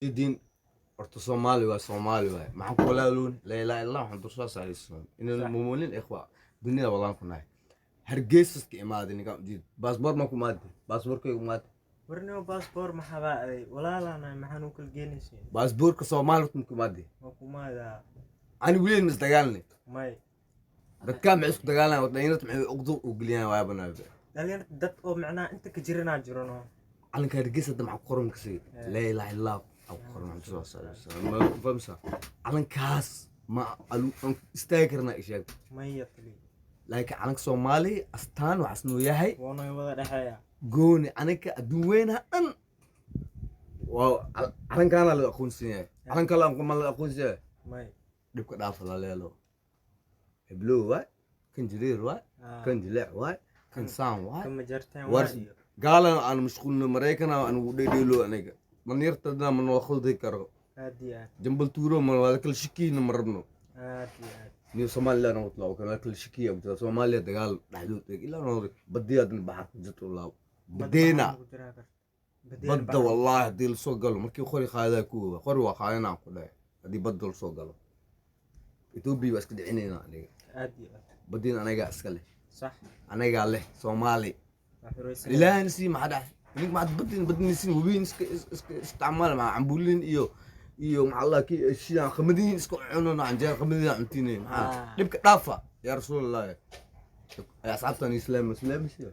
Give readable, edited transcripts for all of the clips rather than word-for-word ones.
الدين horta Soomaali waa Soomaali waay maxaan ku walaaluun la ilaaha illallah waxaan dursaa saaraysan in صح المؤمنين إخوة dunida walaan ku nahay hargeysaska imaadin niga jid baasboor ma ku maadi baasboorkaygu maadi ورني باسبور ما حبا ولا لا انا ما حنوكل جينيسين baasboorka Soomaali ku maadi ماكو ماذا ani weli mis dagaalnay ماي dadka ma isku dagaalaan wadayinad maxay uqdu u geliyaan waa banaabe دالين دت او معناه انت كجرنا جرنو calanka hargeysa dad maxaa ku qoran kasi la ilaaha illallah au qoran maxaa soo saaraysan ma famsa calankaas ma alu istaagi karnaa ishaag ماي يطلي laakiin calanka Soomaali astaan waxas noo yahay وانا ودا دحيا gooni aniga adduun weynaha dhan waa calankaana la aqoonsan yahay calanka la aqoonsan yahay ماي dhibka dhaafa la leelo heblow waay kan jireer waay kan jileec waay kan saan waay كم جرتين war وادي gaalan aan mashquulno Mareykanaa aan ugu dheedheelo aniga dhalinyartadana ma noo khaldi karo هادي jambal tuuro ma wada kala shikiina ma rabno هادي niyo Soomaaliland oo tlaa kana kala shikiya oo Soomaaliya dagaal dhaxdood ilaa noor badiyadna baxar ku jirto laaw badeena badda wallahi hadii la soo galo markii qori qaadaa ku qori waa qaadana ku dhaay hadii badda la soo galo Ethiopia waa iska dhicinayna aniga هادي badina aniga iska leh صح aniga leh Soomaali وحرويس ilaahay nasi ma dhax nig ma badin wabin iska isticmaal ma ambulin iyo maxalla ki shiyan qamadin iska cunana anjeer qamadin cuntinay maxaa dibka dhaafa ya rasuulallah ya asxaabtan islaam shiya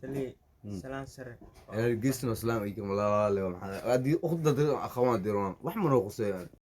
تلي سلام سر الجسم الإسلامي كم لا لا لا ما هذه أخذ أخوان ديران وح منو قصير